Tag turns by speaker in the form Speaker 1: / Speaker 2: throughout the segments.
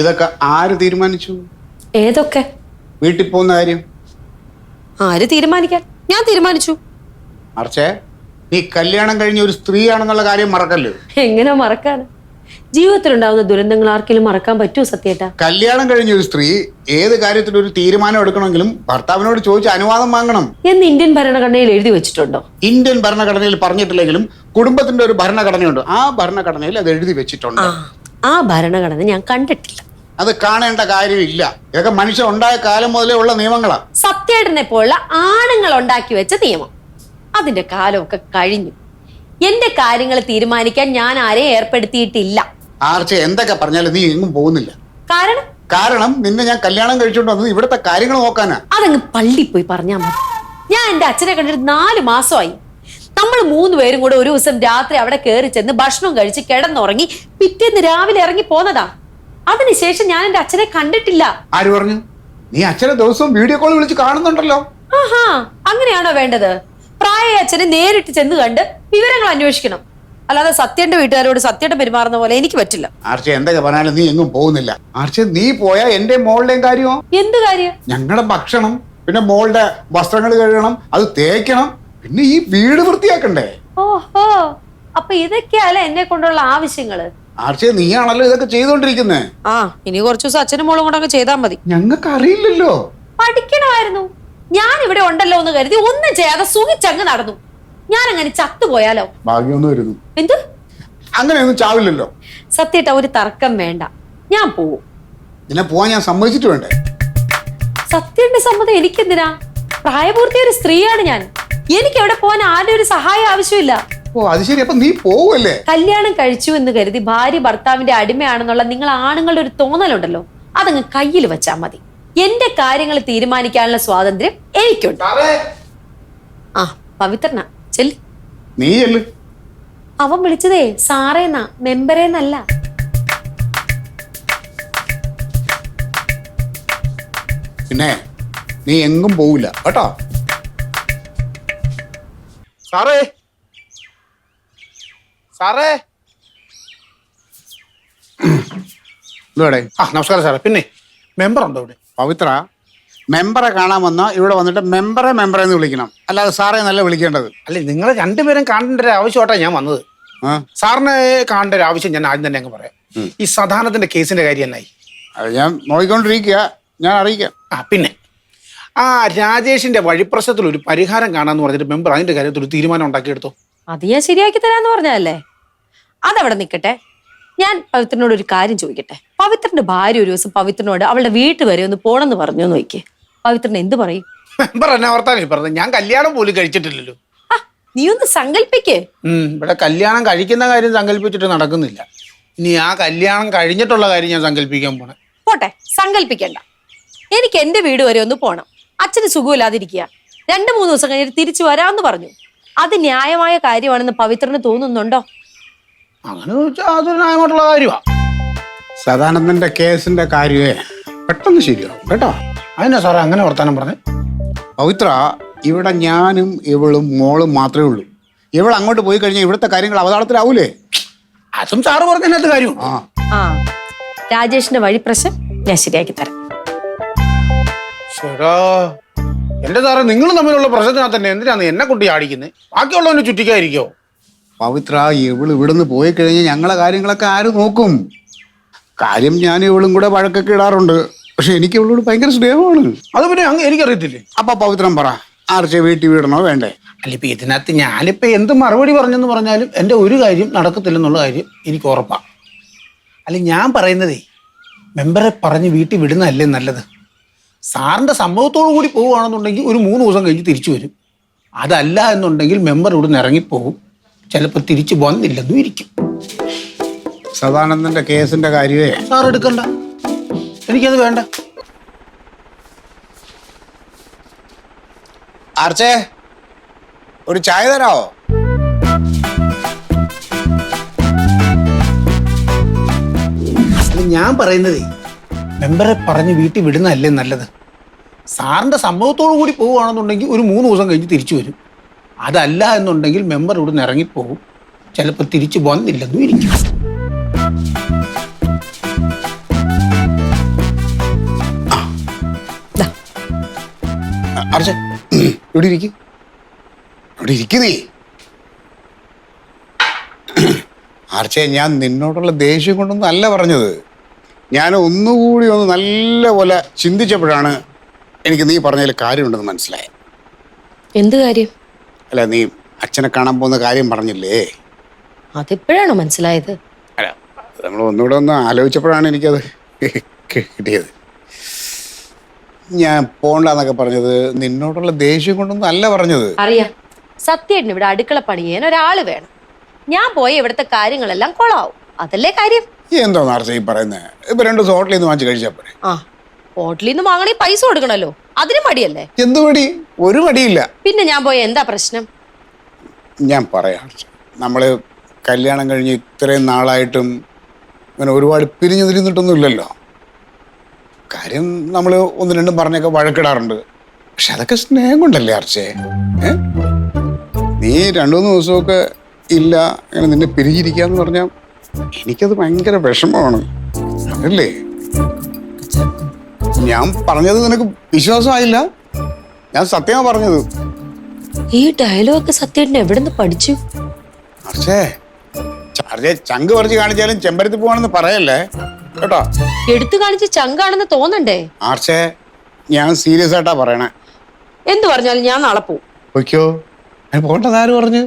Speaker 1: ഇതൊക്കെ ആര് തീരുമാനിച്ചു?
Speaker 2: ഏതൊക്കെ?
Speaker 1: വീട്ടിൽ പോകുന്ന കാര്യം
Speaker 2: ആര് തീരുമാനിക്കാൻ? ഞാൻ തീരുമാനിച്ചു.
Speaker 1: മറിച്ചേ നീ കല്യാണം കഴിഞ്ഞ ഒരു സ്ത്രീയാണെന്നുള്ള കാര്യം മറക്കല്ലോ.
Speaker 2: എങ്ങനെ മറക്കാൻ? ജീവിതത്തിലുണ്ടാവുന്ന ദുരന്തങ്ങൾ ആർക്കെങ്കിലും മറക്കാൻ പറ്റുമോ സത്യേട്ടാ?
Speaker 1: കല്യാണം കഴിഞ്ഞ ഒരു സ്ത്രീ ഏത് കാര്യത്തിലും ഒരു തീരുമാനം എടുക്കണമെങ്കിലും ഭർത്താവിനോട് ചോദിച്ച് അനുവാദം വാങ്ങണം
Speaker 2: എന്ന് ഇന്ത്യൻ ഭരണഘടനയിൽ എഴുതി വെച്ചിട്ടുണ്ടോ?
Speaker 1: ഇന്ത്യൻ ഭരണഘടനയിൽ പറഞ്ഞിട്ടില്ലെങ്കിലും കുടുംബത്തിന്റെ ഒരു ഭരണഘടനയുണ്ട്. ആ ഭരണഘടനയിൽ അത് എഴുതി വെച്ചിട്ടുണ്ട്.
Speaker 2: ആ ഭരണഘടന ഞാൻ കണ്ടിട്ടില്ല.
Speaker 1: അത് കാണേണ്ട കാര്യമില്ല. ഇതൊക്കെ മനുഷ്യൻ ഉണ്ടായ കാലം മുതലേ ഉള്ള നിയമങ്ങളാ.
Speaker 2: സത്യേട്ടനെ പോലുള്ള ആണുങ്ങൾ ഉണ്ടാക്കി വെച്ച നിയമം. അതിന്റെ കാലമൊക്കെ കഴിഞ്ഞു. എന്റെ കാര്യങ്ങൾ തീരുമാനിക്കാൻ ഞാൻ ആരെയും ഏർപ്പെടുത്തിയിട്ടില്ല.
Speaker 1: ആർച്ച എന്തൊക്കെ പറഞ്ഞാലും നീ എങ്ങും പോകുന്നില്ല. കാരണം നിന്നെ ഞാൻ കല്യാണം കഴിച്ചോണ്ട് വന്നത് ഇവിടുത്തെ കാര്യങ്ങൾ നോക്കാനാ.
Speaker 2: അതങ്ങ് പള്ളി പോയി പറഞ്ഞാൽ മതി. ഞാൻ എന്റെ അച്ഛനെ കണ്ടിട്ട് 4 മാസമായി. നമ്മൾ 3 പേരും കൂടെ ഒരു ദിവസം രാത്രി അവിടെ കയറി ചെന്ന് ഭക്ഷണം കഴിച്ച് കിടന്നുറങ്ങി പിറ്റേന്ന് രാവിലെ ഇറങ്ങി പോന്നതാ. അതിനുശേഷം ഞാൻ എന്റെ അച്ഛനെ കണ്ടിട്ടില്ല.
Speaker 1: ആര് പറഞ്ഞു? നീ അച്ഛനെ ദിവസവും വീഡിയോ കോൾ വിളിച്ച് കാണുന്നുണ്ടല്ലോ.
Speaker 2: ആഹാ, അങ്ങനെയാണോ വേണ്ടത്? പ്രായ അച്ഛനെ നേരിട്ട് ചെന്ന് കണ്ട് വിവരങ്ങൾ അന്വേഷിക്കണം. അല്ലാതെ സത്യന്റെ വീട്ടുകാരോട് സത്യയുടെ പെരുമാറുന്ന പോലെ എനിക്ക് പറ്റില്ല.
Speaker 1: ആർച്ച എന്തൊക്കെ പറഞ്ഞാലും നീ എങ്ങും പോകുന്നില്ല. ആർച്ച നീ പോയാ എന്റെ മോളുടെയും കാര്യമോ?
Speaker 2: എന്ത് കാര്യം?
Speaker 1: ഞങ്ങളുടെ ഭക്ഷണം, പിന്നെ മോളുടെ വസ്ത്രങ്ങൾ കഴുകണം, അത് തേക്കണം, പിന്നെ ഈ വീട് വൃത്തിയാക്കണ്ടേ.
Speaker 2: ഓഹോ, അപ്പൊ ഇതൊക്കെയല്ല എന്നെ കൊണ്ടുള്ള ആവശ്യങ്ങള്.
Speaker 1: ആർച്ച നീയാണല്ലോ ഇതൊക്കെ ചെയ്തോണ്ടിരിക്കുന്നേ.
Speaker 2: ഇനി കുറച്ചു ദിവസം അച്ഛനും മോളും കൂടെ അങ്ങ് ചെയ്താൽ മതി.
Speaker 1: ഞങ്ങൾക്ക് അറിയില്ലല്ലോ.
Speaker 2: പഠിക്കണമായിരുന്നു. ഞാൻ ഇവിടെ ഉണ്ടല്ലോ എന്ന് കരുതി ഒന്നും ചെയ്യാതെ സുഖിച്ചങ്ങ് നടന്നു. ഞാൻ അങ്ങനെ ചത്തുപോയാലോ?
Speaker 1: ഭാഗ്യമൊന്നും വരുന്നു.
Speaker 2: എന്ത്?
Speaker 1: അങ്ങനെയൊന്നും ചാവില്ലല്ലോ.
Speaker 2: സത്യേട്ട, ഒരു തർക്കം വേണ്ട. ഞാൻ പോവും.
Speaker 1: നിന്നെ പോവാൻ ഞാൻ സമ്മതിച്ചിട്ട് വേണ്ടേ?
Speaker 2: സത്യന്റെ സമ്മതം എനിക്കെന്തിനാ? പ്രായപൂർത്തിയ ഒരു സ്ത്രീയാണ് ഞാൻ. എനിക്ക് എവിടെ പോകാൻ ആരുടെ ഒരു സഹായം ആവശ്യമില്ല.
Speaker 1: ഓ, അത് ശരി. അപ്പൊ നീ പോവല്ലേ?
Speaker 2: കല്യാണം കഴിച്ചു എന്ന് കരുതി ഭാര്യ ഭർത്താവിന്റെ അടിമയാണെന്നുള്ള നിങ്ങൾ ആണുങ്ങളുടെ ഒരു തോന്നലുണ്ടല്ലോ, അതങ്ങ് കയ്യിൽ വെച്ചാൽ മതി. എന്റെ കാര്യങ്ങൾ തീരുമാനിക്കാനുള്ള സ്വാതന്ത്ര്യം എനിക്കുണ്ട്. പവിത്രന ചെല്ല്.
Speaker 1: നീ ചെല്ല്.
Speaker 2: അവൻ വിളിച്ചതേ സാറേന്നാ, മെമ്പറേന്നല്ല.
Speaker 1: പിന്നെ നീ എങ്ങും പോവില്ല കേട്ടോ.
Speaker 3: സാറേ, സാറേ.
Speaker 1: ഇതോടെ.
Speaker 3: നമസ്കാരം സാറേ. പിന്നെ മെമ്പർ ഉണ്ടോ ഇവിടെ?
Speaker 1: പവിത്ര, മെമ്പറെ കാണാൻ വന്ന ഇവിടെ വന്നിട്ട് മെമ്പറെ എന്ന് വിളിക്കണം, അല്ലാതെ സാറേ നല്ല വിളിക്കേണ്ടത്.
Speaker 3: അല്ലെ, നിങ്ങൾ രണ്ടുപേരും കാണേണ്ട ഒരു ആവശ്യമായിട്ടാണ് ഞാൻ വന്നത്. സാറിനെ കാണേണ്ട ഒരു ആവശ്യം ഞാൻ ആദ്യം തന്നെ അങ്ങ് പറയാം. ഈ സദാനത്തിന്റെ കേസിന്റെ കാര്യം എന്നായി?
Speaker 1: അത് ഞാൻ നോക്കിക്കൊണ്ടിരിക്കുക, ഞാൻ അറിയിക്കാം.
Speaker 3: പിന്നെ ആ രാജേഷിന്റെ വഴിപ്രശ്നത്തിൽ ഒരു പരിഹാരം കാണാന്ന് പറഞ്ഞിട്ട് മെമ്പർ അതിന്റെ കാര്യത്തിൽ ഒരു തീരുമാനം ഉണ്ടാക്കിയെടുത്തോ?
Speaker 2: അത് ഞാൻ ശരിയാക്കി തരാന്ന് പറഞ്ഞല്ലേ. അതവിടെ നിൽക്കട്ടെ. ഞാൻ പവിത്രനോട് ഒരു കാര്യം ചോദിക്കട്ടെ. പവിത്രന്റെ ഭാര്യ ഒരു ദിവസം പവിത്രനോട് അവളുടെ വീട്ടിൽ വരെ ഒന്ന് പോണെന്ന് പറഞ്ഞു നോക്കി. പവിത്രൻ എന്ത് പറയും?
Speaker 3: മെമ്പർ എന്നെ ഓർത്താനേ പറഞ്ഞത്, ഞാൻ കല്യാണം പോലും കഴിച്ചിട്ടില്ലല്ലോ.
Speaker 2: നീ ഒന്ന് സങ്കല്പിക്കേ.
Speaker 3: ഇവിടെ കല്യാണം കഴിക്കുന്ന കാര്യം സങ്കല്പിച്ചിട്ട് നടക്കുന്നില്ല. ഇനി ആ കല്യാണം കഴിഞ്ഞിട്ടുള്ള കാര്യം ഞാൻ സങ്കല്പിക്കാൻ പോണേ.
Speaker 2: പോട്ടെ, സങ്കല്പിക്കണ്ട. എനിക്ക് എന്റെ വീട് വരെ ഒന്ന് പോണം. അച്ഛന് സുഖമില്ലാതിരിക്കുക. 2-3 ദിവസം കഴിഞ്ഞിട്ട് തിരിച്ചു വരാമെന്ന് പറഞ്ഞു. അത് ന്യായമായ കാര്യമാണെന്ന് പവിത്രന് തോന്നുന്നുണ്ടോ?
Speaker 3: അങ്ങനെ ചോദിച്ചാൽ അതൊരു ന്യായമായിട്ടുള്ള കാര്യമാണ്.
Speaker 1: സദാനന്ദന്റെ കേസിന്റെ കാര്യമേ പെട്ടെന്ന് ശരിയാവും കേട്ടോ.
Speaker 3: അതിനാ സാറേ അങ്ങനെ വർത്താനം പറഞ്ഞേ?
Speaker 1: പവിത്ര, ഇവിടെ ഞാനും ഇവളും മോളും മാത്രമേ ഉള്ളൂ. ഇവൾ അങ്ങോട്ട് പോയി കഴിഞ്ഞാൽ ഇവിടുത്തെ കാര്യങ്ങൾ അവതാളത്തിലാവൂലേ?
Speaker 3: അതും സാറ് പറഞ്ഞതിനകത്ത് കാര്യം.
Speaker 2: രാജേഷിന്റെ വഴി പ്രശ്നം ഞാൻ ശരിയാക്കി തരാം.
Speaker 3: ശരാ, എന്റെ സാറേ, നിങ്ങൾ തമ്മിലുള്ള പ്രശ്നത്തിനകത്ത് തന്നെ എന്തിനാണ് എന്നെ കുട്ടി ആടിക്കുന്നത്? ബാക്കിയുള്ളവനെ ചുറ്റിക്കായിരിക്കോ?
Speaker 1: പവിത്ര, ഇവൾ ഇവിടുന്ന് പോയി കഴിഞ്ഞാൽ ഞങ്ങളെ കാര്യങ്ങളൊക്കെ ആര് നോക്കും? കാര്യം ഞാൻ ഇവളും കൂടെ വഴക്കൊക്കെ ഇടാറുണ്ട്. പക്ഷെ എനിക്ക് ഇവളോട് ഭയങ്കര സ്നേഹമാണ്.
Speaker 3: അത് പിന്നെ എനിക്കറിയത്തില്ലേ.
Speaker 1: അപ്പൊ പവിത്രം പറ, ആർച്ച വീട്ടിൽ വിടണോ വേണ്ടേ?
Speaker 3: അല്ല, ഇപ്പൊ ഇതിനകത്ത് ഞാനിപ്പോ എന്ത് മറുപടി പറഞ്ഞെന്ന് പറഞ്ഞാലും എന്റെ ഒരു കാര്യം നടക്കത്തില്ലെന്നുള്ള കാര്യം എനിക്ക് ഉറപ്പാണ്. അല്ല, ഞാൻ പറയുന്നതേ, മെമ്പറെ പറഞ്ഞ് വീട്ടിൽ വിടുന്നതല്ലേ നല്ലത്. സാറിന്റെ സമ്മതത്തോടു കൂടി പോവുകയാണെന്നുണ്ടെങ്കിൽ ഒരു 3 ദിവസം കഴിഞ്ഞ് തിരിച്ചു വരും. അതല്ല എന്നുണ്ടെങ്കിൽ മെമ്പർ ഇവിടുന്ന് ഇറങ്ങിപ്പോകും. ചിലപ്പോൾ തിരിച്ചു വന്നില്ലെന്നും ഇരിക്കും.
Speaker 1: സദാനന്ദന്റെ കേസിന്റെ കാര്യമേ
Speaker 3: സാർ എടുക്കണ്ട, എനിക്കത് വേണ്ട.
Speaker 1: ആർച്ചേ, ഒരു ചായ തരാവോ?
Speaker 3: ഞാൻ പറയുന്നതേ, മെമ്പറെ പറഞ്ഞ് വീട്ടിൽ വിടുന്നതല്ലേ നല്ലത്. സാറിന്റെ സമ്മതത്തോടു കൂടി പോവുകയാണെന്നുണ്ടെങ്കിൽ ഒരു 3 ദിവസം കഴിഞ്ഞ് തിരിച്ചു വരും. അതല്ല എന്നുണ്ടെങ്കിൽ മെമ്പർ ഇവിടുന്ന് ഇറങ്ങിപ്പോകും, ചിലപ്പോൾ തിരിച്ചു പോകുന്നില്ലെന്നും ഇരിക്കും.
Speaker 1: അർച്ച ഇവിടെ ഇരിക്കും, ഇവിടെ ഇരിക്കുന്നേ. ആർച്ചേ, ഞാൻ നിന്നോടുള്ള ദേഷ്യം കൊണ്ടൊന്നും അല്ല പറഞ്ഞത്. ഞാൻ ഒന്നുകൂടി ഒന്ന് നല്ല പോലെ ചിന്തിച്ചപ്പോഴാണ് എനിക്ക് നീ പറഞ്ഞതിൽ കാര്യമുണ്ടെന്ന് മനസ്സിലായത്.
Speaker 2: എന്ത് കാര്യം?
Speaker 1: അല്ല, നീ അച്ഛനെ കാണാൻ പോകുന്ന കാര്യം പറഞ്ഞില്ലേ?
Speaker 2: അതെപ്പോഴാണോ മനസ്സിലായത്?
Speaker 1: അല്ല, നമ്മൾ ഒന്നുകൂടെ ഒന്ന് ആലോചിച്ചപ്പോഴാണ് എനിക്കത് കിട്ടിയത്. ഞാൻ പോണ്ടെന്നൊക്കെ പറഞ്ഞത് നിന്നോടുള്ള ദേഷ്യം കൊണ്ടൊന്നും അല്ല പറഞ്ഞത്.
Speaker 2: അറിയാം, സത്യേട്ടന് ഇവിടെ അടുക്കള പണി ചെയ്യാൻ ഒരാള് വേണം. ഞാൻ പോയ ഇവിടുത്തെ കാര്യങ്ങളെല്ലാം കൊളാവും, അതല്ലേ കാര്യം.
Speaker 1: എന്തോ ആർച്ച ഈ പറയുന്നത്? ഇപ്പൊ 2 ദിവസം ഹോട്ടലിൽ നിന്ന് വാങ്ങിച്ച് കഴിച്ചാൽ പോരെ?
Speaker 2: ആ, ഹോട്ടലിൽ നിന്ന് വാങ്ങണേ പൈസ കൊടുക്കണല്ലോ, അതിന് മടിയല്ലേ?
Speaker 1: എന്ത് മടി? ഒരു മടിയില്ല.
Speaker 2: പിന്നെ ഞാൻ പോയ എന്താ പ്രശ്നം?
Speaker 1: ഞാൻ പറയാം, നമ്മള് കല്യാണം കഴിഞ്ഞ് ഇത്രയും നാളായിട്ടും അങ്ങനെ ഒരുപാട് പിരിഞ്ഞു തിരിഞ്ഞിട്ടൊന്നും ഇല്ലല്ലോ. കാര്യം നമ്മൾ 1-2 പറഞ്ഞൊക്കെ വഴക്കിടാറുണ്ട്. പക്ഷെ അതൊക്കെ സ്നേഹം കൊണ്ടല്ലേ ആർച്ചേ? നീ 2-3 ദിവസമൊക്കെ ഇല്ല അങ്ങനെ നിന്നെ പിരിഞ്ഞിരിക്കാന്ന് പറഞ്ഞാൽ എനിക്കത് ഭയങ്കര വിഷമമാണ്. അതല്ലേ ഞാൻ പറഞ്ഞത്, നിനക്ക് വിശ്വാസമായില്ല? ഞാൻ സത്യമാണ് പറഞ്ഞത്.
Speaker 2: ഈ ഡയലോഗ് സത്യേട്ടൻ എവിടുന്ന് പഠിച്ചു?
Speaker 1: ആർച്ചേ, ചങ്ക് പറിച്ച് കാണിച്ചാലും ചെമ്പരത്തി പോവാണെന്ന് പറയല്ലേ കേട്ടോ.
Speaker 2: എടുത്തു കാണിച്ച് ചങ്കാണെന്ന് തോന്നണ്ടേ?
Speaker 1: ആർച്ചേ, ഞാൻ സീരിയസ് ആയിട്ടാ പറയണേ.
Speaker 2: എന്ത് പറഞ്ഞാലും ഞാൻ നാളെ പോവും.
Speaker 1: ഓക്കോ, പോകേണ്ടത് ആര് പറഞ്ഞു?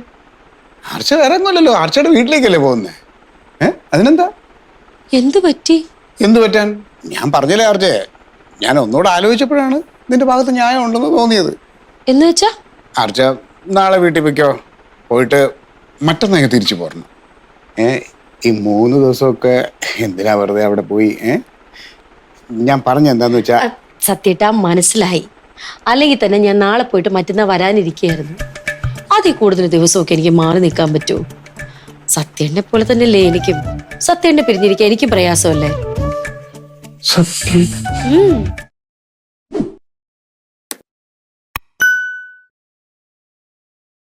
Speaker 1: ആർച്ച വേറെ ഒന്നുമല്ലല്ലോ, ആർച്ചയുടെ വീട്ടിലേക്കല്ലേ പോകുന്നേ. അതിനെന്താ?
Speaker 2: എന്ത് പറ്റി?
Speaker 1: എന്ത് പറ്റാൻ? ഞാൻ പറഞ്ഞില്ലേ ആർച്ചേ, ഞാൻ ഒന്നുകൂടെ ആലോചിച്ചപ്പോഴാണ് നിന്റെ ഭാഗത്ത് ന്യായം ഉണ്ടെന്ന് തോന്നിയത്.
Speaker 2: എന്ന് വെച്ചാ?
Speaker 1: ആർച്ച നാളെ വീട്ടിൽ പോയിക്കോ, പോയിട്ട് മറ്റന്നാൾ തിരിച്ചു പോരണം. ഈ 3 ദിവസമൊക്കെ എന്തിനാ വെറുതെ അവിടെ പോയി? ഞാൻ പറഞ്ഞ എന്താന്ന് വെച്ചാ,
Speaker 2: സത്യേട്ടാ മനസ്സിലായി. അല്ലെങ്കിൽ തന്നെ ഞാൻ നാളെ പോയിട്ട് മറ്റന്നാൾ വരാനിരിക്കുകയായിരുന്നു. അതിൽ കൂടുതൽ ദിവസമൊക്കെ എനിക്ക് മാറി നിൽക്കാൻ പറ്റുമോ? സത്യേട്ടനെ പോലെ തന്നെയല്ലേ എനിക്കും. സത്യേട്ടനെ പിരിഞ്ഞിരിക്കാൻ എനിക്കും പ്രയാസമല്ലേ?
Speaker 1: സത്യം